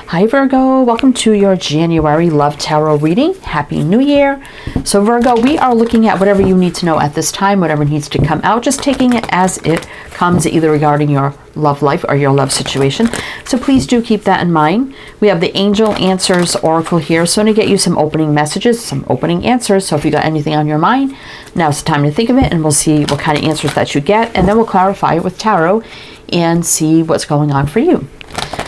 Hi Virgo, welcome to your January Love Tarot reading. Happy New Year. So Virgo, we are looking at whatever you need to know at this time, whatever needs to come out, just taking it as it comes, either regarding your love life or your love situation. So please do keep that in mind. We have the Angel Answers Oracle here, so I'm going to get you some opening messages, some opening answers. So if you got anything on your mind, now's the time to think of it, and we'll see what kind of answers that you get, and then we'll clarify it with tarot and see what's going on for you.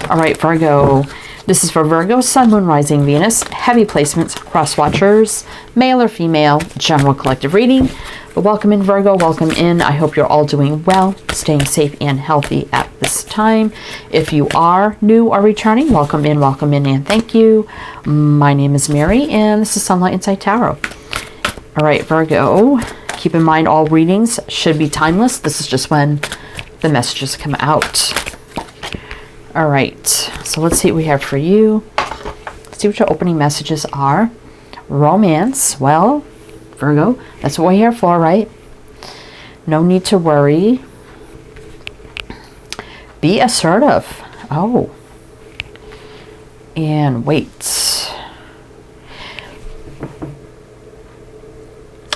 All right, Virgo. This is for Virgo, Sun, Moon, Rising, Venus, heavy placements, cross watchers, male or female, general collective reading. But welcome in, Virgo. Welcome in. I hope you're all doing well, staying safe and healthy at this time. If you are new or returning, welcome in, and thank you. My name is Mary, and this is Sunlight Insight Tarot. All right, Virgo, keep in mind all readings should be timeless. This is just when the messages come out. All right, so let's see what we have for you. Let's see what your opening messages are. Romance. Well, Virgo, that's what we're here for, right? No need to worry. Be assertive. Oh. And wait.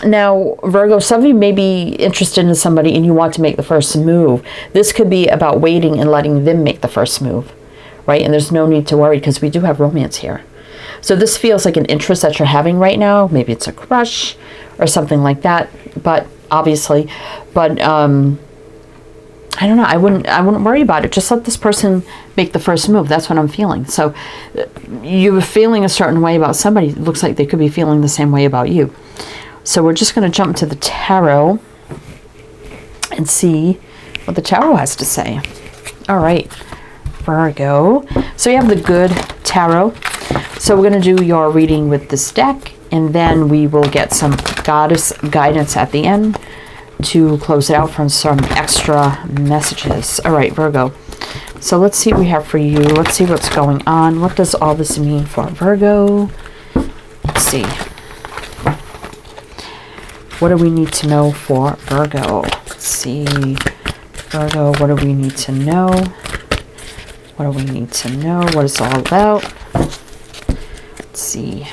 Now, Virgo, some of you may be interested in somebody and you want to make the first move. This could be about waiting and letting them make the first move, right? And there's no need to worry because we do have romance here. So this feels like an interest that you're having right now. Maybe it's a crush or something like that. But obviously, I don't know. I wouldn't worry about it. Just let this person make the first move. That's what I'm feeling. So you're feeling a certain way about somebody. It looks like they could be feeling the same way about you. So we're just going to jump to the tarot and see what the tarot has to say. All right, Virgo. So you have the good tarot. So we're going to do your reading with this deck, and then we will get some goddess guidance at the end to close it out from some extra messages. All right, Virgo. So let's see what we have for you. Let's see what's going on. What does all this mean for Virgo? Let's see. What do we need to know for Virgo? Let's see. Virgo, what do we need to know? What do we need to know? What it's all about? Let's see.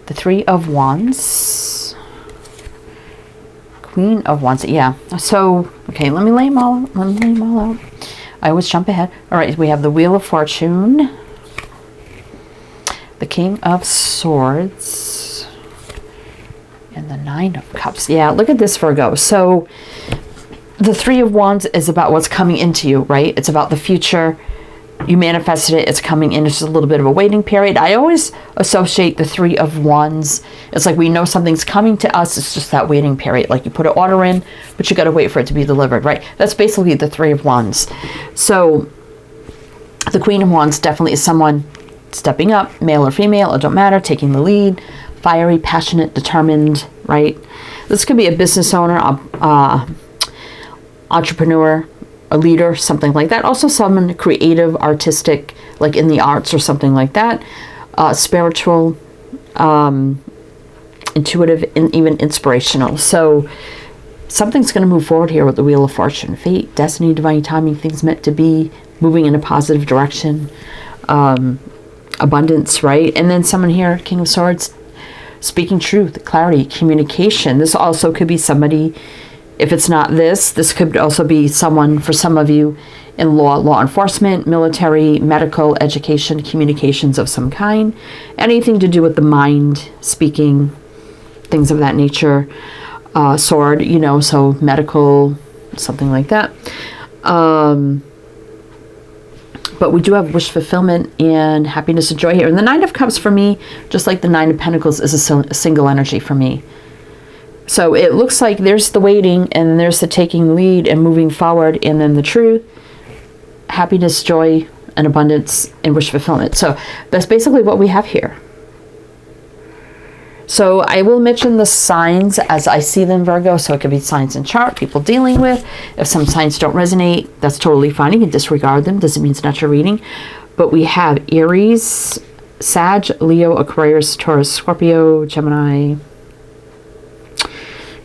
The Three of Wands. Queen of Wands. Yeah. So, okay, let me lay them all out. I always jump ahead. All right, we have the Wheel of Fortune. The King of Swords. And the Nine of Cups. Yeah, look at this, Virgo. So the Three of Wands is about what's coming into you, right? It's about the future. You manifested it. It's coming in. It's just a little bit of a waiting period. I always associate the Three of Wands. It's like we know something's coming to us. It's just that waiting period. Like you put an order in, but you got to wait for it to be delivered, right? That's basically the Three of Wands. So the Queen of Wands definitely is someone stepping up, male or female, it don't matter, taking the lead. Fiery, passionate, determined, right? This could be a business owner, entrepreneur, a leader, something like that. Also someone creative, artistic, like in the arts or something like that. Spiritual, intuitive, and even inspirational. So something's going to move forward here with the Wheel of Fortune. Fate, destiny, divine timing, things meant to be, moving in a positive direction. Abundance, right? And then someone here, King of Swords, speaking truth, clarity, communication. This also could be somebody, if it's not this could also be someone, for some of you, in law enforcement, military, medical, education, communications of some kind. Anything to do with the mind, speaking, things of that nature. Sword, you know, so medical, something like that. But we do have wish fulfillment and happiness and joy here. And the Nine of Cups for me, just like the Nine of Pentacles, is a single energy for me. So it looks like there's the waiting, and there's the taking lead and moving forward, and then the truth, happiness, joy, and abundance, and wish fulfillment. So that's basically what we have here. So I will mention the signs as I see them, Virgo. So it could be signs and chart, people dealing with. If some signs don't resonate, that's totally fine. You can disregard them. Doesn't mean it's not your reading. But we have Aries, Sag, Leo, Aquarius, Taurus, Scorpio, Gemini.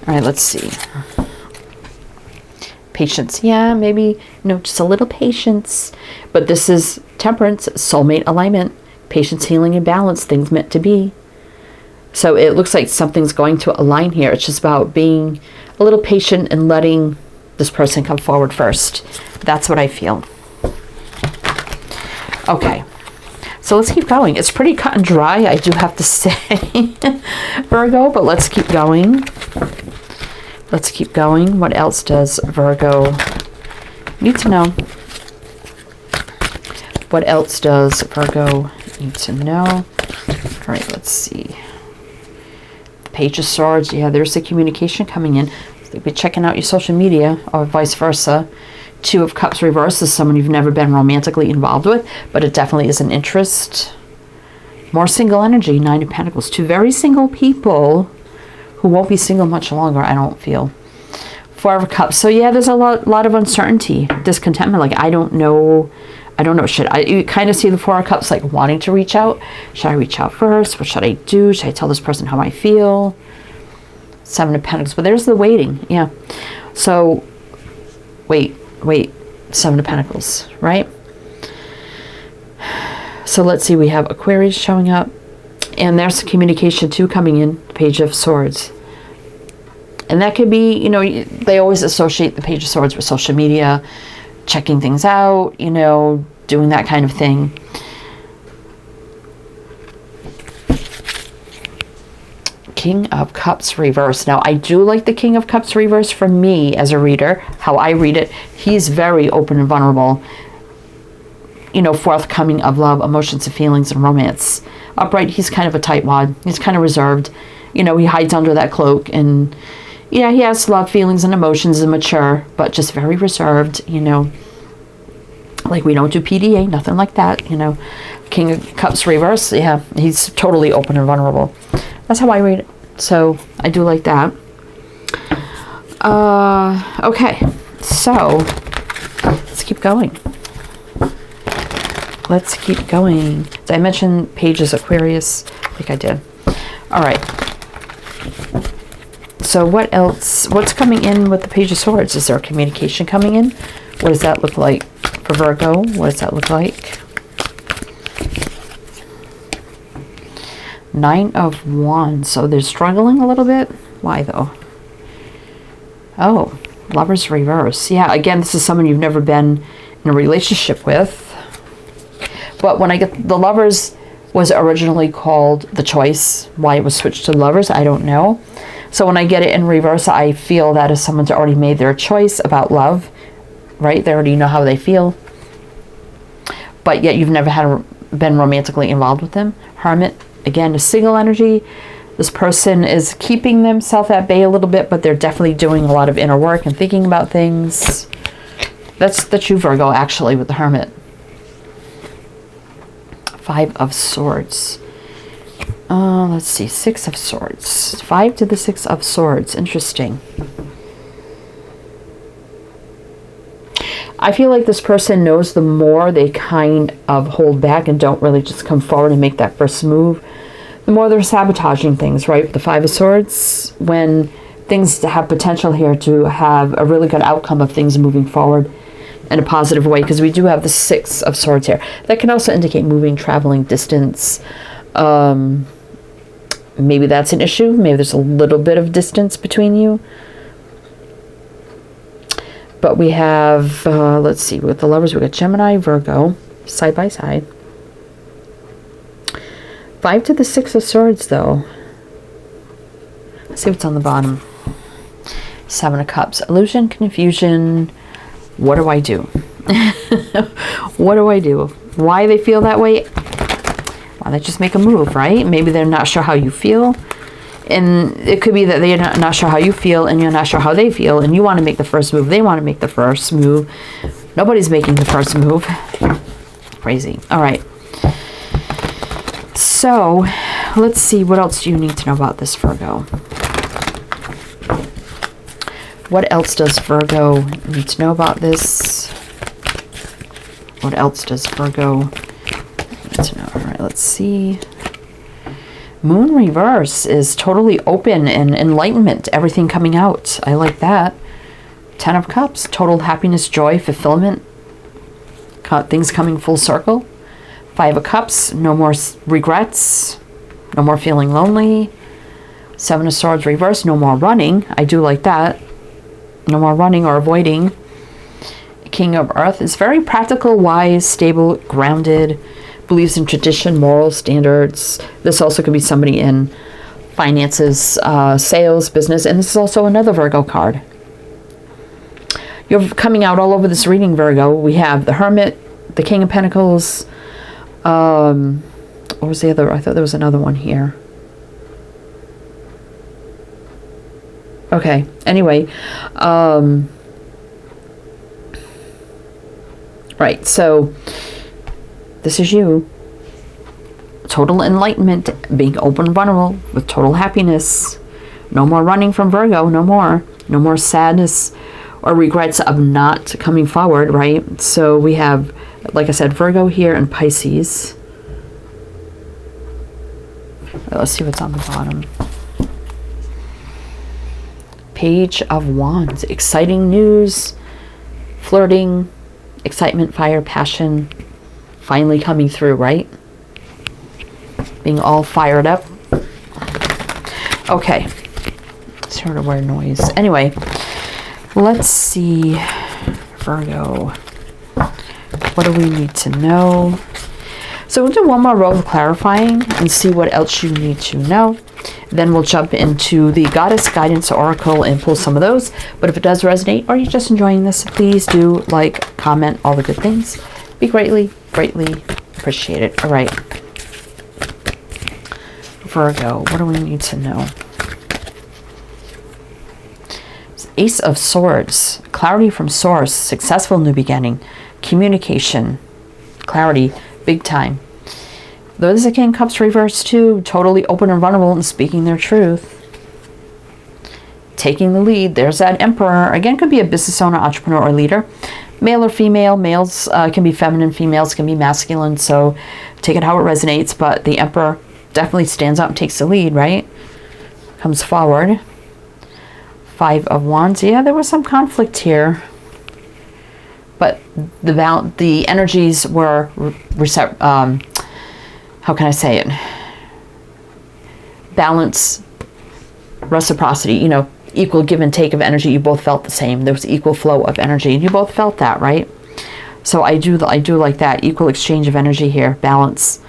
All right, let's see. Patience. Yeah, maybe, just a little patience. But this is Temperance, soulmate alignment, patience, healing, and balance, things meant to be. So it looks like something's going to align here. It's just about being a little patient and letting this person come forward first. That's what I feel. Okay. So let's keep going. It's pretty cut and dry, I do have to say, Virgo, but let's keep going. Let's keep going. What else does Virgo need to know? What else does Virgo need to know? All right, let's see. The Page of Swords. Yeah, there's the communication coming in. You'll be checking out your social media or vice versa. Two of Cups reversed is someone you've never been romantically involved with, but it definitely is an interest. More single energy, Nine of Pentacles. Two very single people who won't be single much longer, I don't feel. Four of Cups. So yeah, there's a lot of uncertainty, discontentment. Like, I don't know. You kind of see the Four of Cups like wanting to reach out. Should I reach out first? What should I do? Should I tell this person how I feel? Seven of Pentacles. But there's the waiting. Yeah. So, wait. Seven of Pentacles, right? So let's see. We have Aquarius showing up. And there's communication too coming in. Page of Swords. And that could be, you know, they always associate the Page of Swords with social media, checking things out, you know, doing that kind of thing. King of Cups reverse. Now, I do like the King of Cups reverse for me as a reader, how I read it. He's very open and vulnerable, you know, forthcoming of love, emotions, and feelings, and romance. Upright, he's kind of a tightwad. He's kind of reserved. You know, he hides under that cloak, and yeah, he has love, feelings, and emotions, and mature, but just very reserved, you know. Like, we don't do PDA, nothing like that, you know. King of Cups reverse, yeah, he's totally open and vulnerable. That's how I read it. So, I do like that. Okay. So, let's keep going. Let's keep going. Did I mention Pages Aquarius? I think I did. All right. So, what else? What's coming in with the Page of Swords? Is there a communication coming in? What does that look like for Virgo? What does that look like? Nine of Wands. So they're struggling a little bit. Why though? Oh, Lovers reverse. Yeah, again, this is someone you've never been in a relationship with. But when I get the Lovers was originally called the Choice. Why it was switched to Lovers, I don't know. So when I get it in reverse, I feel that as someone's already made their choice about love, right? They already know how they feel. But yet you've never been romantically involved with them. Hermit. Again, a single energy. This person is keeping themselves at bay a little bit, but they're definitely doing a lot of inner work and thinking about things. That's you, Virgo, actually, with the Hermit. Five of Swords. Let's see. Six of Swords. 5 to the 6 of Swords. Interesting. I feel like this person knows the more they kind of hold back and don't really just come forward and make that first move, the more they're sabotaging things, right? The Five of Swords, when things have potential here to have a really good outcome of things moving forward in a positive way, because we do have the Six of Swords here. That can also indicate moving, traveling, distance. Maybe that's an issue. Maybe there's a little bit of distance between you. But we have, let's see, with the Lovers, we got Gemini, Virgo, side by side. 5 to the 6 of Swords, though. Let's see what's on the bottom. 7 of Cups. Illusion, confusion. What do I do? What do I do? Why they feel that way? Why they just make a move, right? Maybe they're not sure how you feel. And it could be that they're not sure how you feel, and you're not sure how they feel, and you want to make the first move. They want to make the first move. Nobody's making the first move. Crazy. All right. So, let's see. What else do you need to know about this, Virgo? What else does Virgo need to know about this? What else does Virgo need to know? All right, let's see. Moon reverse is totally open and enlightenment, everything coming out. I like that. 10 of Cups, total happiness, joy, fulfillment Things coming full circle. 5 of Cups, no more regrets, no more feeling lonely. 7 of Swords reversed, no more running. I do like that. No more running or avoiding. King of Earth is very practical, wise, stable, grounded, believes in tradition, moral standards. This also could be somebody in finances, sales, business, and this is also another Virgo card. You're coming out all over this reading, Virgo. We have the Hermit, the King of Pentacles. What was the other? I thought there was another one here. Okay, anyway. Right, so this is you. Total enlightenment, being open and vulnerable with total happiness. No more running from Virgo, no more. No more sadness or regrets of not coming forward, right? So we have, like I said, Virgo here and Pisces. Let's see what's on the bottom. Page of Wands, exciting news, flirting, excitement, fire, passion, finally coming through, right? Being all fired up. Okay. Sort of weird noise. Anyway, let's see, Virgo. What do we need to know? So we'll do one more row of clarifying and see what else you need to know. Then we'll jump into the Goddess Guidance Oracle and pull some of those. But if it does resonate or you're just enjoying this, please do like, comment, all the good things. Be greatly, greatly appreciated. All right. Virgo, what do we need to know? Ace of Swords, clarity from source, successful new beginning, communication, clarity, big time. There's a King of Cups reversed too, totally open and vulnerable and speaking their truth. Taking the lead, there's that Emperor. Again, could be a business owner, entrepreneur, or leader. Male or female, males can be feminine, females can be masculine, so take it how it resonates, but the Emperor definitely stands up and takes the lead, right? Comes forward. 5 of Wands, yeah, there was some conflict here. But the energies were, how can I say it? Balance, reciprocity, you know, equal give and take of energy. You both felt the same. There was equal flow of energy, and you both felt that, right? So I do like that. Equal exchange of energy here, balance.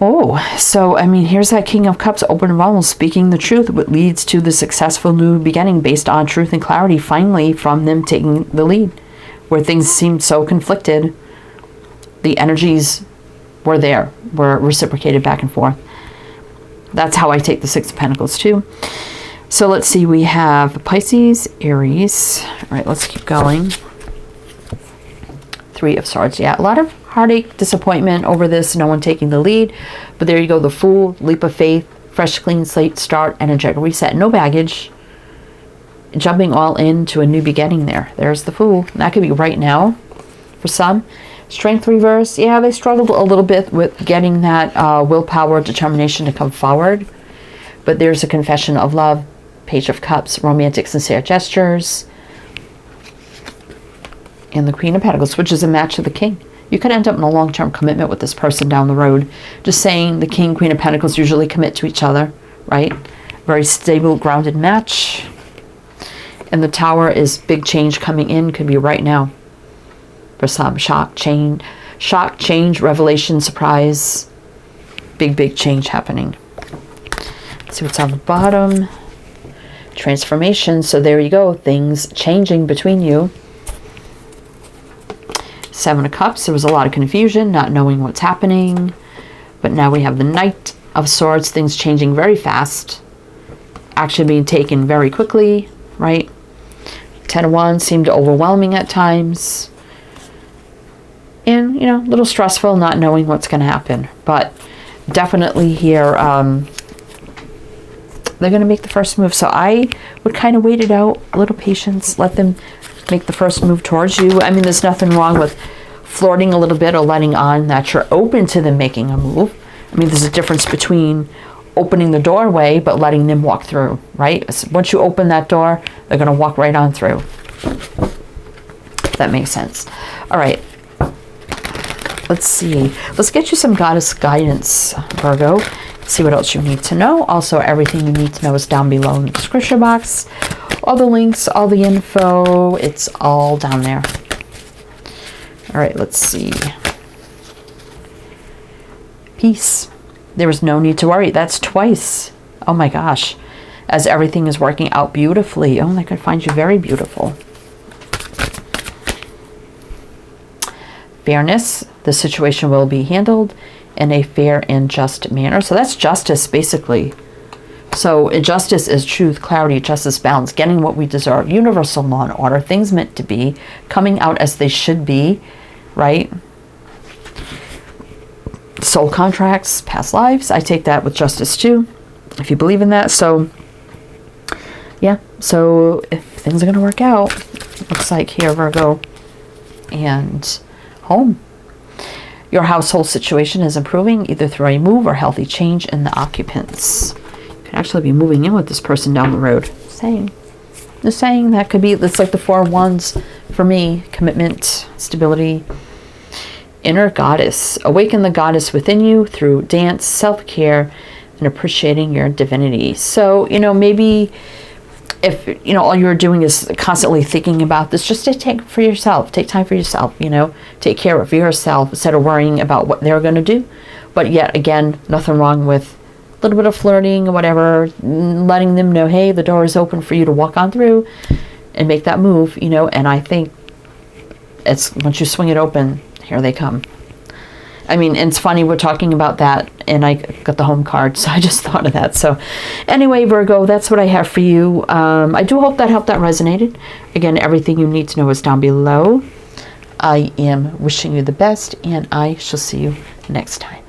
Oh, so, I mean, here's that King of Cups, open and vulnerable, speaking the truth, what leads to the successful new beginning based on truth and clarity, finally, from them taking the lead. Where things seemed so conflicted, the energies were there, were reciprocated back and forth. That's how I take the 6 of Pentacles too. So let's see, we have Pisces, Aries. All right, let's keep going. 3 of Swords, yeah, a lot of heartache, disappointment over this, no one taking the lead. But there you go, the Fool, leap of faith, fresh, clean slate, start, energetic reset, no baggage. Jumping all into a new beginning there. There's the Fool. That could be right now for some. Strength reverse. Yeah, they struggled a little bit with getting that willpower, determination to come forward. But there's a confession of love. Page of Cups. Romantic, sincere gestures. And the Queen of Pentacles, which is a match of the King. You could end up in a long-term commitment with this person down the road. Just saying, the King, Queen of Pentacles usually commit to each other, right? Very stable, grounded match. And the Tower is big change coming in. Could be right now. For some, shock, change, revelation, surprise. Big change happening. Let's see what's on the bottom. Transformation. So there you go. Things changing between you. 7 of Cups. There was a lot of confusion, not knowing what's happening. But now we have the Knight of Swords. Things changing very fast. Action being taken very quickly, right? 10 of Wands seemed overwhelming at times. And, you know, a little stressful not knowing what's going to happen. But definitely here, they're going to make the first move. So I would kind of wait it out, a little patience, let them make the first move towards you. I mean, there's nothing wrong with flirting a little bit or letting on that you're open to them making a move. I mean, there's a difference between opening the doorway but letting them walk through, right? Once you open that door, they're going to walk right on through. If that makes sense. All right. let's see. Let's get you some goddess guidance, Virgo. See what else you need to know. Also, everything you need to know is down below in the description box. All the links, all the info, it's all down there. All right, let's see. Peace. There is no need to worry. That's twice. Oh my gosh. As everything is working out beautifully. Oh, I could find you very beautiful. Fairness. The situation will be handled in a fair and just manner. So that's justice, basically. So justice is truth, clarity, justice, balance, getting what we deserve, universal law and order, things meant to be, coming out as they should be, right? Soul contracts, past lives. I take that with justice too, if you believe in that. So yeah, so if things are going to work out, looks like here, Virgo, and home. Your household situation is improving either through a move or healthy change in the occupants. You could actually be moving in with this person down the road. Just saying that could be, it's like the 4 of Wands for me. Commitment, stability. Inner goddess. Awaken the goddess within you through dance, self-care, and appreciating your divinity. So, you know, maybe if, you know, all you're doing is constantly thinking about this, just to take for yourself. Take time for yourself, you know. Take care of yourself instead of worrying about what they're going to do. But yet, again, nothing wrong with a little bit of flirting or whatever. Letting them know, hey, the door is open for you to walk on through and make that move, you know. And I think it's, once you swing it open, here they come. I mean, it's funny, we're talking about that, and I got the home card, so I just thought of that. So anyway, Virgo, that's what I have for you. I do hope that helped, that resonated. Again, everything you need to know is down below. I am wishing you the best, and I shall see you next time.